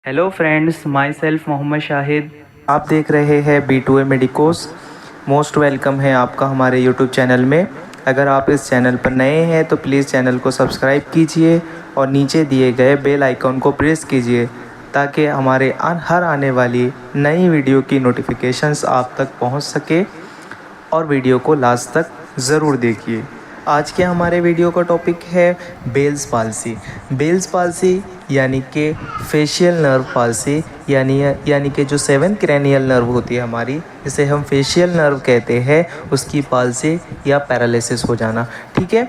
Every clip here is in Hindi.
Hello friends, myself Mohammad Shahid. आप देख रहे हैं B2A मेडिकोस। मोस्ट वेलकम है आपका हमारे यूट्यूब चैनल में। अगर आप इस चैनल पर नए हैं तो प्लीज़ चैनल को सब्सक्राइब कीजिए और नीचे दिए गए बेल आइकॉन को प्रेस कीजिए ताकि हमारे हर आने वाली नई वीडियो की नोटिफिकेशंस आप तक पहुंच सके और वीडियो को लास्ट तक ज़रूर देखिए। आज के हमारे वीडियो का टॉपिक है बेल्स पाल्सी। बेल्स पाल्सी यानी कि फेशियल नर्व पाल्सी, यानी कि जो 7 क्रैनियल नर्व होती है हमारी, जिसे हम फेशियल नर्व कहते हैं, उसकी पाल्सी या पैरालिसिस हो जाना। ठीक है,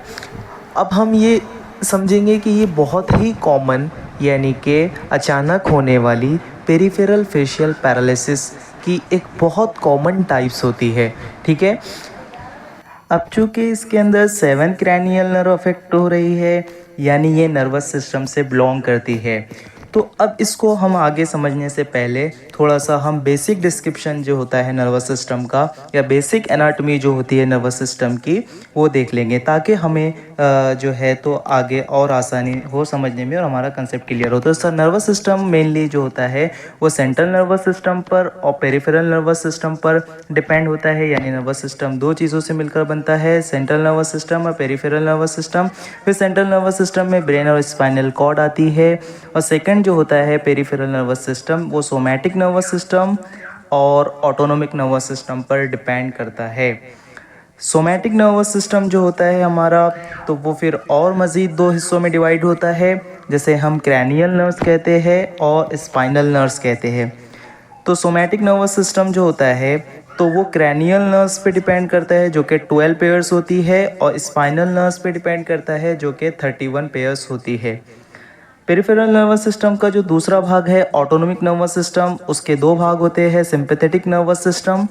अब हम ये समझेंगे कि ये बहुत ही कॉमन यानी कि अचानक होने वाली पेरिफेरल फेशियल पैरालिसिस की एक बहुत कॉमन टाइप्स होती है। ठीक है, अब चूँकि इसके अंदर 7 क्रैनियल नर्व अफेक्ट हो रही है, यानी ये नर्वस सिस्टम से बिलोंग करती है। तो अब इसको हम आगे समझने से पहले थोड़ा सा हम बेसिक डिस्क्रिप्शन जो होता है नर्वस सिस्टम का, या बेसिक एनाटॉमी जो होती है नर्वस सिस्टम की, वो देख लेंगे ताकि हमें जो है तो आगे और आसानी हो समझने में और हमारा कंसेप्ट क्लियर हो। तो सर, नर्वस सिस्टम मेनली जो होता है वो सेंट्रल नर्वस सिस्टम पर और पेरिफेरल नर्वस सिस्टम पर डिपेंड होता है। यानी नर्वस सिस्टम दो चीज़ों से मिलकर बनता है, सेंट्रल नर्वस सिस्टम और पेरिफेरल नर्वस सिस्टम। फिर सेंट्रल नर्वस सिस्टम में ब्रेन और स्पाइनल कॉर्ड आती है, और सेकंड जो होता है पेरिफेरल नर्वस सिस्टम, वो सोमैटिक नर्वस सिस्टम और ऑटोनोमिक नर्वस सिस्टम पर डिपेंड करता है। सोमैटिक नर्वस सिस्टम जो होता है हमारा, तो वो फिर और मज़ीद दो हिस्सों में डिवाइड होता है, जैसे हम क्रैनियल नर्व्स कहते हैं और स्पाइनल नर्व्स कहते हैं। तो सोमैटिक नर्वस सिस्टम जो होता है तो वो क्रैनियल नर्व्स पे डिपेंड करता है जो कि 12 पेयर्स होती है, और स्पाइनल नर्व्स पे डिपेंड करता है जो कि 31 पेयर्स होती है। पेरिफेरल नर्वस सिस्टम का जो दूसरा भाग है ऑटोनोमिक नर्वस सिस्टम, उसके दो भाग होते हैं, सिंपैथेटिक नर्वस सिस्टम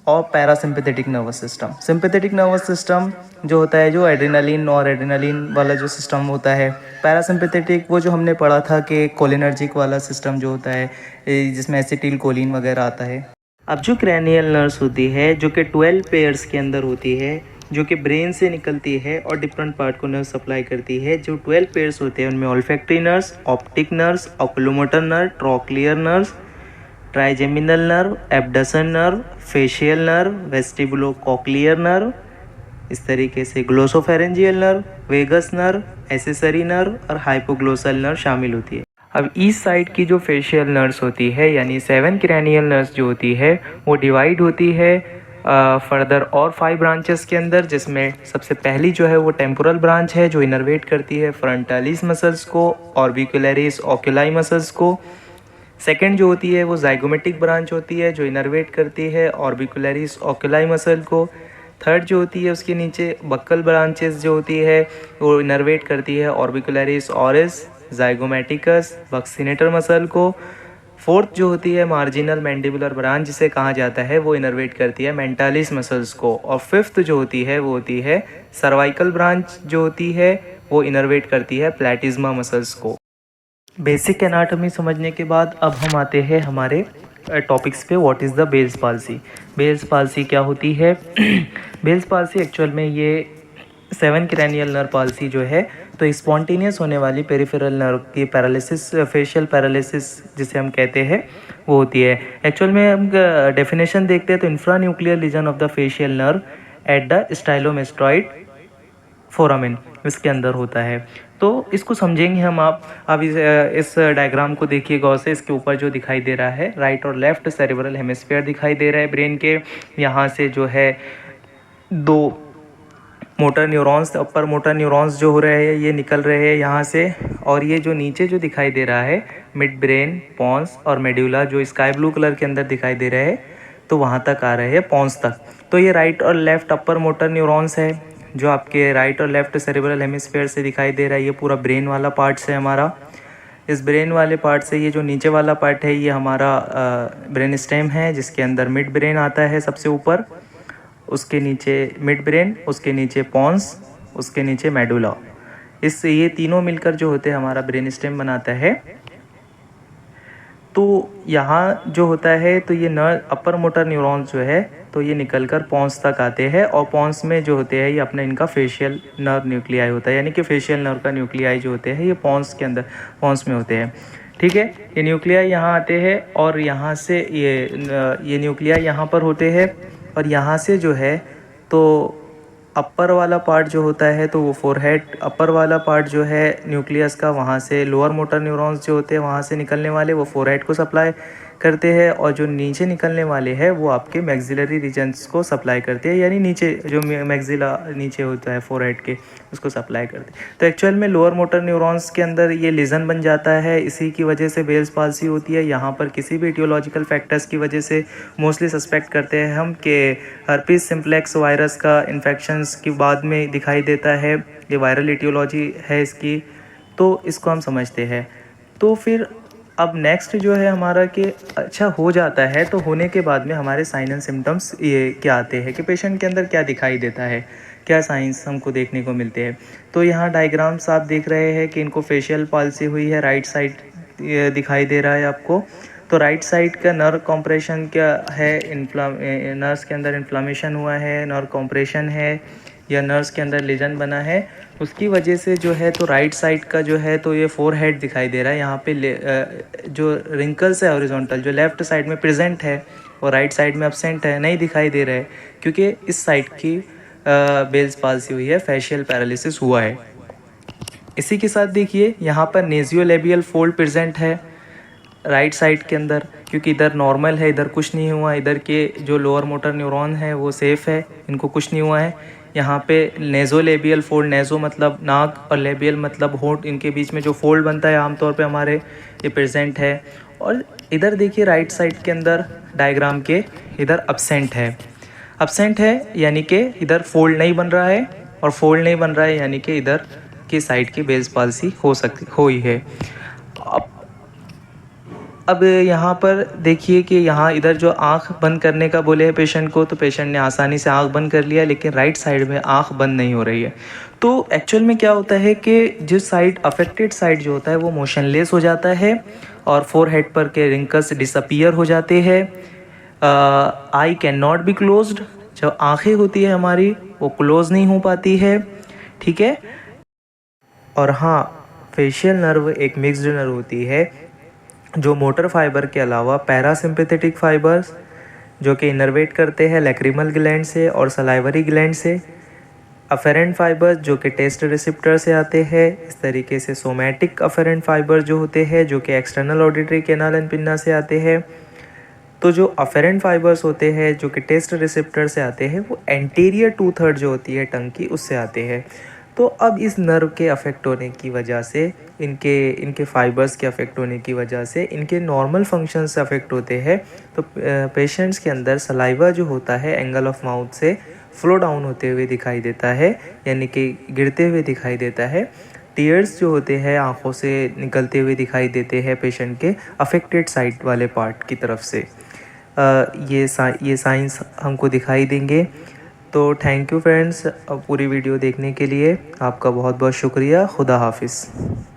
और parasympathetic nervous system. Sympathetic nervous system जो होता है जो एड्रेनालिन और एड्रेनालिन वाला जो सिस्टम होता है। पैरासिम्पैथेटिक वो जो हमने पढ़ा था कि कोलिनर्जिक वाला सिस्टम जो होता है, जिसमें एसिटिल कोलिन वगैरह आता है। अब जो क्रैनियल नर्व्स होती है जो कि 12 पेयर्स के अंदर होती है, जो कि ब्रेन से निकलती है और डिफरेंट पार्ट को नर्व सप्लाई करती है। जो 12 पेयर्स होते हैं उनमें olfactory nerves, optic nerves, oculomotor nerve, trochlear nerves, trigeminal nerve, abduction nerve, facial nerve, vestibulocochlear nerve, इस तरीके से glossopharyngeal nerve, vagus nerve, accessory nerve और हाइपोग्लोसल नर्व शामिल होती है। अब ईस्ट साइड की जो फेशियल नर्व्स होती है यानी 7 क्रैनियल नर्व्स जो होती है वो डिवाइड होती है फर्दर और 5 ब्रांचेस के अंदर, जिसमें सबसे पहली जो है वो टेम्पोरल ब्रांच है जो इनर्वेट करती है फ्रंटालिस मसल्स को, ऑर्बिकुलरिस ओक्यूलाई मसल्स को। सेकंड जो होती है वो जाइगोमेटिक ब्रांच होती है जो इनर्वेट करती है ऑर्बिकुलरिस ओक्यूलाई मसल को। थर्ड जो होती है उसके नीचे बक्कल ब्रांचेस जो होती है वो इनर्वेट करती है ऑर्बिकुलरिस ऑरिस, जाइगोमेटिकस, बक्सिनेटर मसल को। फोर्थ जो होती है मार्जिनल मैंडिबुलर ब्रांच जिसे कहा जाता है वो इनर्वेट करती है मेंटालिस मसल्स को। और फिफ्थ जो होती है वो होती है सर्वाइकल ब्रांच जो होती है वो इनर्वेट करती है प्लैटिज्मा मसल्स को। बेसिक एनाटॉमी समझने के बाद अब हम आते हैं हमारे टॉपिक्स पे। What is the Bell's palsy? Bell's palsy क्या होती है? बेल्स पाल्सी एक्चुअल में ये 7 क्रैनियल नर्व पाल्सी जो है तो स्पॉन्टेनियस होने वाली पेरिफेरल नर्व की पैरालिसिस, फेशियल पैरालिसिस जिसे हम कहते हैं वो होती है। एक्चुअल में हम डेफिनेशन देखते हैं तो infranuclear lesion of the facial nerve at the stylomastoid foramen इसके अंदर होता है। तो इसको समझेंगे हम। आप अब इस डायग्राम को देखिए गौर से। इसके ऊपर जो दिखाई दे रहा है राइट और लेफ्ट सेरेब्रल हेमिस्फीयर दिखाई दे रहा है ब्रेन के। यहाँ से जो है दो motor neurons, upper motor neurons जो हो रहे हैं ये निकल रहे हैं यहाँ से, और ये जो नीचे जो दिखाई दे रहा है मिड ब्रेन, पॉन्स और मेड्यूला जो स्काई ब्लू कलर के अंदर दिखाई दे रहे हैं, तो वहाँ तक आ रहे हैं पॉन्स तक। तो ये राइट और लेफ्ट अपर मोटर न्यूरॉन्स है जो आपके राइट और लेफ्ट सेरेब्रल हेमिस्फीयर से दिखाई दे रहा है। ये पूरा ब्रेन वाला पार्ट है हमारा। इस ब्रेन वाले पार्ट से ये जो नीचे वाला पार्ट है ये हमारा ब्रेन स्टेम है, जिसके अंदर मिड ब्रेन आता है सबसे ऊपर, उसके नीचे मिड ब्रेन, उसके नीचे पॉन्स, उसके नीचे मेडुला। इससे ये तीनों मिलकर जो होते हैं हमारा ब्रेन स्टेम बनाता है। तो यहाँ जो होता है तो ये अपर मोटर न्यूरॉन्स जो है तो ये निकलकर पॉन्स तक आते हैं, और पॉन्स में जो होते हैं ये अपना इनका फेशियल नर्व न्यूक्लियाई होता है, यानी कि फेशियल नर्व का न्यूक्लियाई जो होते हैं ये पॉन्स के अंदर, पॉन्स में होते हैं। ठीक है। ये न्यूक्लिया यहाँ आते हैं और यहाँ से ये न्यूक्लिया यहाँ पर होते हैं और यहाँ से जो है तो अपर वाला पार्ट जो होता है तो वो फोरहेड, अपर वाला पार्ट जो है न्यूक्लियस का, वहाँ से लोअर मोटर न्यूरॉन्स जो होते हैं वहाँ से निकलने वाले वो फोरहेड को सप्लाई करते हैं और जो नीचे निकलने वाले हैं वो आपके मैक्सिलरी रीजन्स को सप्लाई करते हैं, यानी नीचे जो मैक्सिला नीचे होता है फोरहेड के उसको सप्लाई करते हैं। तो एक्चुअल में लोअर मोटर न्यूरॉन्स के अंदर ये लीजन बन जाता है, इसी की वजह से बेल्स पाल्सी होती है। यहाँ पर किसी भी इटियोलॉजिकल फैक्टर्स की वजह से मोस्टली सस्पेक्ट करते हैं हम कि हर्पीस सिम्प्लेक्स वायरस का इन्फेक्शंस के बाद में दिखाई देता है, ये वायरल इटियोलॉजी है इसकी, तो इसको हम समझते हैं। तो फिर अब नेक्स्ट जो है हमारा कि अच्छा हो जाता है तो होने के बाद में हमारे साइन एंड सिम्टम्स ये क्या आते हैं कि पेशेंट के अंदर क्या दिखाई देता है, क्या साइंस हमको देखने को मिलते हैं। तो यहाँ डायग्राम्स आप देख रहे हैं कि इनको फेशियल पाल्सी हुई है, राइट साइड दिखाई दे रहा है आपको। तो राइट साइड का नर्व कॉम्प्रेशन क्या है, नर्व्स के अंदर इन्फ्लामेशन हुआ है, नर्व कॉम्प्रेशन है या नर्व्स के अंदर लीजन बना है, उसकी वजह से जो है तो राइट साइड का जो है तो ये फोरहेड दिखाई दे रहा है। यहाँ पे जो रिंकल्स है हॉरिजॉन्टल जो लेफ़्ट साइड में प्रेजेंट है और राइट साइड में एब्सेंट है, नहीं दिखाई दे रहा है क्योंकि इस साइड की बेल्स पाल्सी हुई है, फेशियल पैरालिसिस हुआ है। इसी के साथ देखिए यहाँ पर नेजियोलेबियल फोल्ड प्रेजेंट है राइट साइड के अंदर, क्योंकि इधर नॉर्मल है, इधर कुछ नहीं हुआ, इधर के जो लोअर मोटर न्यूरॉन है वो सेफ़ है, इनको कुछ नहीं हुआ है। यहाँ पे नेज़ोलेबियल फोल्ड, नेज़ो मतलब नाक और लेबियल मतलब होंठ, इनके बीच में जो फोल्ड बनता है आमतौर पे हमारे, ये प्रेजेंट है। और इधर देखिए राइट साइड के अंदर डायग्राम के इधर एब्सेंट है यानी कि इधर फोल्ड नहीं बन रहा है, और फोल्ड नहीं बन रहा है यानी कि इधर की साइड की बेल्स पाल्सी हो ही है। अब यहाँ पर देखिए कि यहाँ इधर जो आँख बंद करने का बोले हैं पेशेंट को, तो पेशेंट ने आसानी से आँख बंद कर लिया, लेकिन राइट साइड में आँख बंद नहीं हो रही है। तो एक्चुअल में क्या होता है कि जिस साइड अफेक्टेड साइड जो होता है वो मोशनलेस हो जाता है और फोरहेड पर के रिंकल्स डिसअपीयर हो जाते हैं। I can not be closed, जो आँखें होती है हमारी वो क्लोज नहीं हो पाती है, ठीक है। और हाँ, फेशियल नर्व एक मिक्स्ड नर्व होती है जो मोटर फाइबर के अलावा पैरासिम्पैथेटिक फाइबर्स जो कि इनर्वेट करते हैं लैक्रिमल ग्लैंड से और सलाइवरी ग्लैंड से, अफेरेंट फाइबर्स जो कि टेस्ट रिसेप्टर से आते हैं, इस तरीके से सोमैटिक अफेरेंट फाइबर जो होते हैं जो कि external auditory canal and pinna से आते हैं। तो जो अफेरेंट फाइबर्स होते हैं जो कि टेस्ट रिसेप्टर से आते हैं वो एंटीरियर 2/3 जो होती है टंग की उससे आते हैं। तो अब इस नर्व के अफेक्ट होने की वजह से, इनके फाइबर्स के अफेक्ट होने की वजह से इनके नॉर्मल फंक्शन से अफेक्ट होते हैं। तो पेशेंट्स के अंदर सलाइवा जो होता है एंगल ऑफ माउथ से फ्लो डाउन होते हुए दिखाई देता है, यानी कि गिरते हुए दिखाई देता है। टीयर्स जो होते हैं आँखों से निकलते हुए दिखाई देते हैं पेशेंट के अफेक्टेड साइड वाले पार्ट की तरफ से। ये साइंस हमको दिखाई देंगे। तो थैंक यू फ्रेंड्स पूरी वीडियो देखने के लिए, आपका बहुत बहुत शुक्रिया। खुदा हाफिज़।